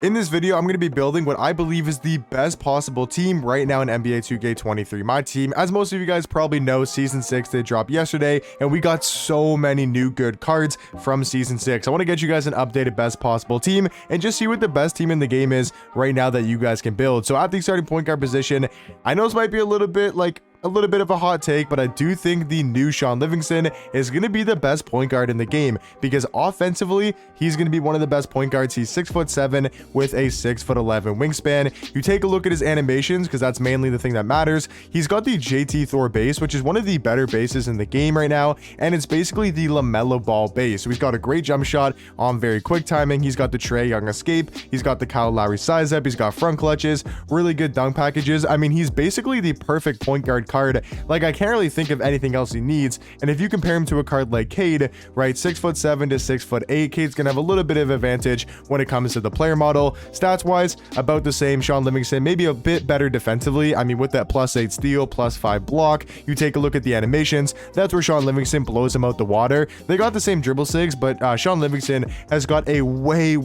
In this video, I'm going to be building what I believe is the best possible team right now in NBA 2K23. My team, as most of you guys probably know, Season 6 did drop yesterday, and we got so many new good cards from Season 6. I want to get you guys an updated best possible team and just see what the best team in the game is right now that you guys can build. So at the starting point guard position, I know this might be a little bit of a hot take, but I do think the new Shaun Livingston is going to be the best point guard in the game because offensively, he's going to be one of the best point guards. He's 6'7" with a 6'11" wingspan. You take a look at his animations because that's mainly the thing that matters. He's got the JT Thor base, which is one of the better bases in the game right now, and it's basically the LaMelo Ball base. So he's got a great jump shot on very quick timing. He's got the Trae Young escape. He's got the Kyle Lowry size up. He's got front clutches, really good dunk packages. I mean, he's basically the perfect point guard card. Like, I can't really think of anything else he needs. And if you compare him to a card like Cade, right, 6'7" to 6'8", Cade's gonna have a little bit of advantage when it comes to the player model. Stats wise, about the same. Shaun Livingston maybe a bit better defensively. I mean, with that +8 steal, +5 block, you take a look at the animations, that's where Shaun Livingston blows him out the water. They got the same dribble sigs, but Shaun Livingston has got a way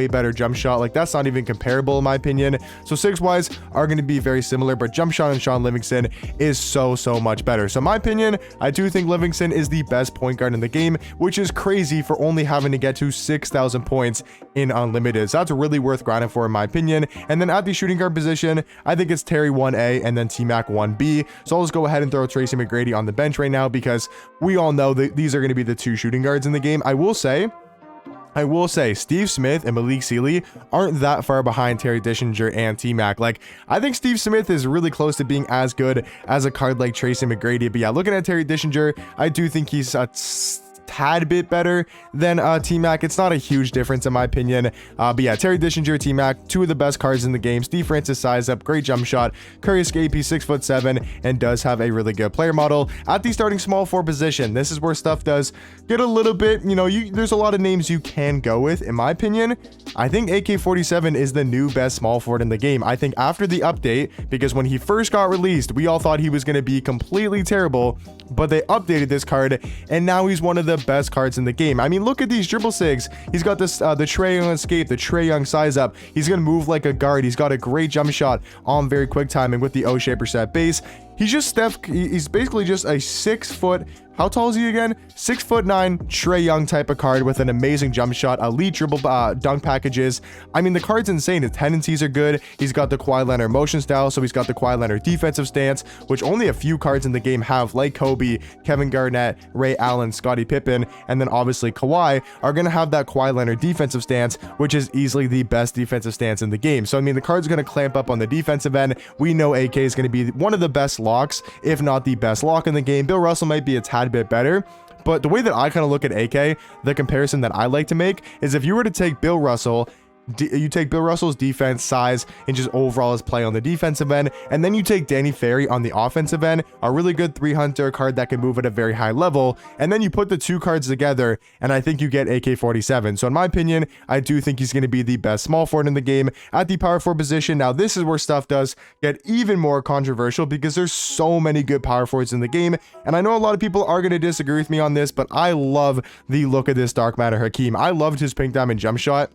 better jump shot. Like, that's not even comparable in my opinion. So sigs wise are going to be very similar, but jump shot and Shaun Livingston is so much better. So in my opinion, I do think Livingston is the best point guard in the game, which is crazy for only having to get to 6,000 points in unlimited. So that's really worth grinding for in my opinion. And then at the shooting guard position, I think it's Terry 1A and then T-Mac 1B. So I'll just go ahead and throw Tracy McGrady on the bench right now because we all know that these are going to be the two shooting guards in the game. I will say Steve Smith and Malik Sealy aren't that far behind Terry Dishinger and T-Mac. Like, I think Steve Smith is really close to being as good as a card like Tracy McGrady. But yeah, looking at Terry Dishinger, I do think he's a tad bit better than T-Mac. It's not a huge difference in my opinion. But yeah, Terry Dishinger, T-Mac, two of the best cards in the game. Steve Francis size up, great jump shot. Curry escape, he's 6'7" and does have a really good player model. At the starting small forward position, this is where stuff does get a little bit, there's a lot of names you can go with. In my opinion, I think AK-47 is the new best small forward in the game. I think after the update, because when he first got released, we all thought he was going to be completely terrible, but they updated this card and now he's one of the best cards in the game. I mean, look at these dribble sigs. He's got this the Trae Young escape, the Trae Young size up. He's gonna move like a guard. He's got a great jump shot on very quick timing with the O-shaper set base. He's just he's basically just a 6 foot, how tall is he again? 6'9" Trae Young type of card with an amazing jump shot, elite dribble dunk packages. I mean, the card's insane. His tendencies are good. He's got the Kawhi Leonard motion style, so he's got the Kawhi Leonard defensive stance, which only a few cards in the game have, like Kobe, Kevin Garnett, Ray Allen, Scottie Pippen, and then obviously Kawhi are going to have that Kawhi Leonard defensive stance, which is easily the best defensive stance in the game. So, I mean, the card's going to clamp up on the defensive end. We know AK is going to be one of the best locks, if not the best lock in the game. Bill Russell might be a tad bit better, but the way that I kind of look at AK, the comparison that I like to make is if you were to take Bill Russell, you take Bill Russell's defense, size, and just overall his play on the defensive end, and then you take Danny Ferry on the offensive end, a really good 3-hunter card that can move at a very high level, and then you put the two cards together, and I think you get AK-47. So in my opinion, I do think he's going to be the best small forward in the game. At the power forward position, now this is where stuff does get even more controversial because there's so many good power forwards in the game, and I know a lot of people are going to disagree with me on this, but I love the look of this Dark Matter Hakeem. I loved his pink diamond jump shot.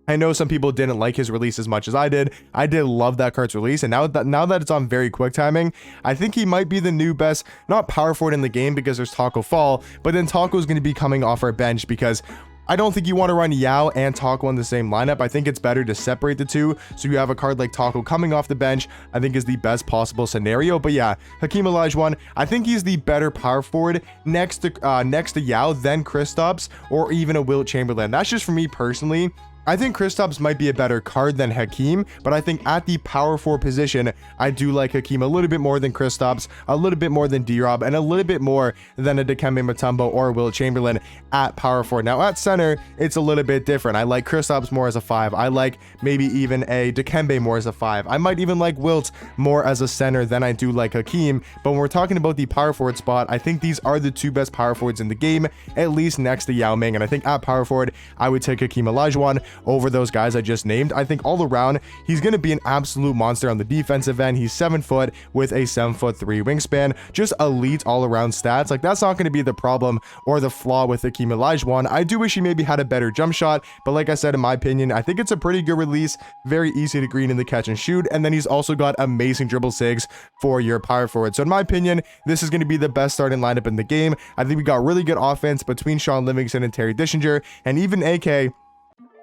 I know some people didn't like his release as much as I did. I did love that card's release, and now that it's on very quick timing, I think he might be the new best, not power forward in the game because there's Taco Fall, but then Taco's going to be coming off our bench because I don't think you want to run Yao and Taco in the same lineup. I think it's better to separate the two. So you have a card like Taco coming off the bench, I think is the best possible scenario. But yeah, Hakeem Olajuwon, I think he's the better power forward next to Yao than Kristaps or even a Wilt Chamberlain. That's just for me personally. I think Kristaps might be a better card than Hakeem, but I think at the power forward position, I do like Hakeem a little bit more than Kristaps, a little bit more than D-Rob, and a little bit more than a Dikembe Mutombo or Wilt Chamberlain at power forward. Now at center, it's a little bit different. I like Kristaps more as a 5. I like maybe even a Dikembe more as a 5. I might even like Wilt more as a center than I do like Hakeem, but when we're talking about the power forward spot, I think these are the two best power forwards in the game, at least next to Yao Ming, and I think at power forward, I would take Hakeem Olajuwon. over those guys I just named. I think all around, he's going to be an absolute monster on the defensive end. He's 7 foot with a 7'3" wingspan, just elite all around stats. Like, that's not going to be the problem or the flaw with Hakeem Olajuwon. I do wish he maybe had a better jump shot, but like I said, in my opinion, I think it's a pretty good release, very easy to green in the catch and shoot, and then he's also got amazing dribble sigs for your power forward. So in my opinion, this is going to be the best starting lineup in the game. I think we got really good offense between Sean Livingston and Terry Dishinger, and even AK,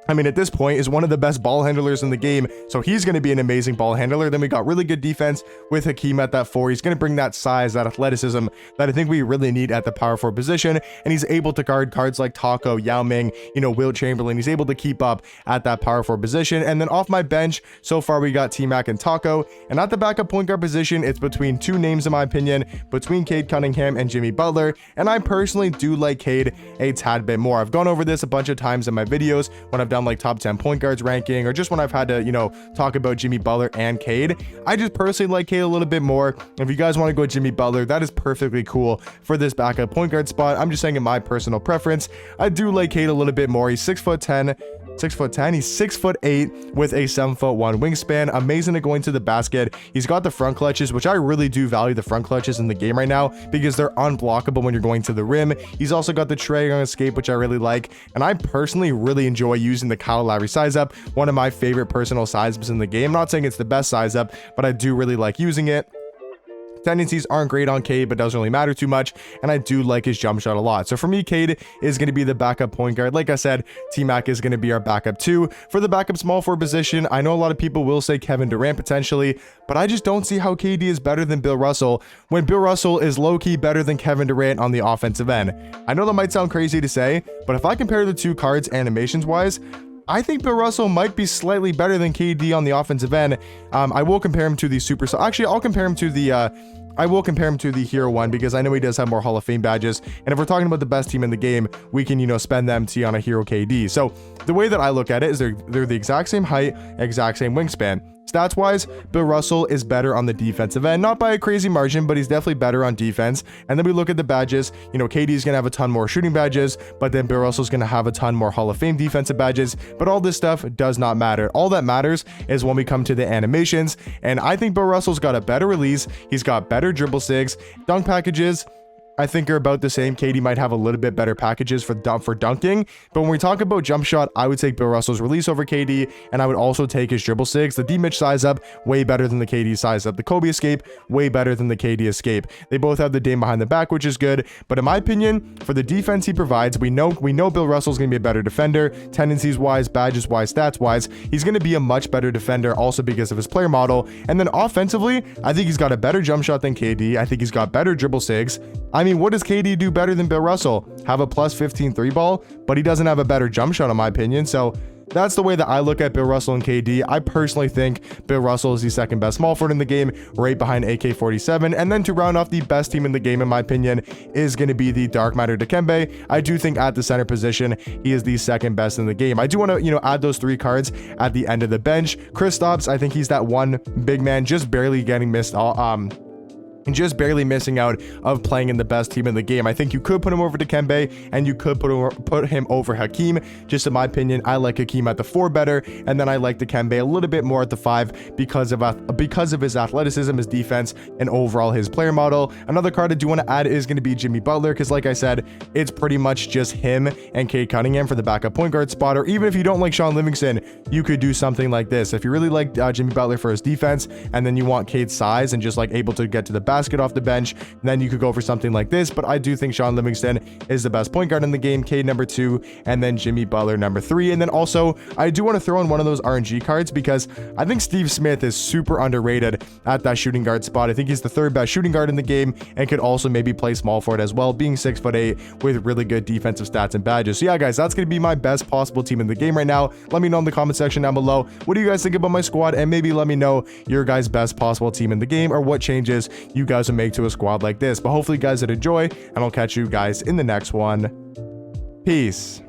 I mean, at this point, is one of the best ball handlers in the game, so he's going to be an amazing ball handler. Then we got really good defense with Hakeem at that 4. He's going to bring that size, that athleticism that I think we really need at the power forward position, and he's able to guard cards like Taco, Yao Ming, Wilt Chamberlain. He's able to keep up at that power forward position. And then off my bench, so far we got T-Mac and Taco, and at the backup point guard position, it's between two names in my opinion, between Cade Cunningham and Jimmy Butler, and I personally do like Cade a tad bit more. I've gone over this a bunch of times in my videos when I've done like top 10 point guards ranking, or just when I've had to, talk about Jimmy Butler and Cade. I just personally like Cade a little bit more. If you guys want to go Jimmy Butler, that is perfectly cool for this backup point guard spot. I'm just saying in my personal preference, I do like Cade a little bit more. He's 6'10". He's 6'8" with a 7'1" wingspan. Amazing at going to the basket. He's got the front clutches, which I really do value the front clutches in the game right now because they're unblockable when you're going to the rim. He's also got the Trae escape, which I really like, and I personally really enjoy using the Kyle Lowry size up, one of my favorite personal size ups in the game. I'm not saying it's the best size up, but I do really like using it. Tendencies aren't great on Cade, but doesn't really matter too much, and I do like his jump shot a lot. So for me, Cade is going to be the backup point guard. Like I said, T-Mac is going to be our backup 2. For the backup small forward position, I know a lot of people will say Kevin Durant potentially, but I just don't see how KD is better than Bill Russell when Bill Russell is low-key better than Kevin Durant on the offensive end. I know that might sound crazy to say, but if I compare the two cards animations-wise, I think Bill Russell might be slightly better than KD on the offensive end. I will compare him to the super. Actually, I'll compare him to the. I will compare him to the Hero one because I know he does have more Hall of Fame badges. And if we're talking about the best team in the game, we can, spend the MT on a Hero KD. So the way that I look at it is they're the exact same height, exact same wingspan. Stats wise, Bill Russell is better on the defensive end, not by a crazy margin, but he's definitely better on defense. And then we look at the badges, KD is going to have a ton more shooting badges, but then Bill Russell's going to have a ton more Hall of Fame defensive badges. But all this stuff does not matter. All that matters is when we come to the animations. And I think Bill Russell's got a better release. He's got better dribble sigs, dunk packages, I think are about the same. KD might have a little bit better packages for dunking, but when we talk about jump shot, I would take Bill Russell's release over KD, and I would also take his dribble sigs. The D-Mitch size up, way better than the KD size up. The Kobe escape, way better than the KD escape. They both have the Dame behind the back, which is good, but in my opinion, for the defense he provides, we know Bill Russell's going to be a better defender, tendencies wise, badges wise, stats wise. He's going to be a much better defender also because of his player model. And then offensively, I think he's got a better jump shot than KD. I think he's got better dribble sigs. I mean, what does KD do better than Bill Russell? Have a plus 15 3 ball, but he doesn't have a better jump shot in my opinion. So that's the way that I look at Bill Russell and KD. I personally think Bill Russell is the second best small forward in the game, right behind AK-47. And then to round off the best team in the game, in my opinion, is going to be the Dark Matter Dikembe. I do think at the center position, he is the second best in the game. I do want to, add those 3 cards at the end of the bench. Kristaps, I think he's that one big man just barely getting missed and just barely missing out of playing in the best team in the game. I think you could put him over Dikembe and you could put him over Hakeem. Just in my opinion, I like Hakeem at the 4 better, and then I like Dikembe a little bit more at the 5 because of his athleticism, his defense, and overall his player model. Another card I do want to add is going to be Jimmy Butler, because like I said, it's pretty much just him and Cade Cunningham for the backup point guard spot. Or even if you don't like Sean Livingston, you could do something like this. If you really like Jimmy Butler for his defense, and then you want Cade's size and just like able to get to the basket off the bench, then you could go for something like this. But I do think Sean Livingston is the best point guard in the game. Cade number 2, and then Jimmy Butler number 3. And then also I do want to throw in one of those RNG cards because I think Steve Smith is super underrated at that shooting guard spot. I think he's the 3rd best shooting guard in the game and could also maybe play small forward as well, being 6'8" with really good defensive stats and badges. So yeah, guys, that's going to be my best possible team in the game right now. Let me know in the comment section down below, what do you guys think about my squad, and maybe let me know your guys' best possible team in the game, or what changes you guys would make to a squad like this. But hopefully you guys did enjoy, and I'll catch you guys in the next one. Peace.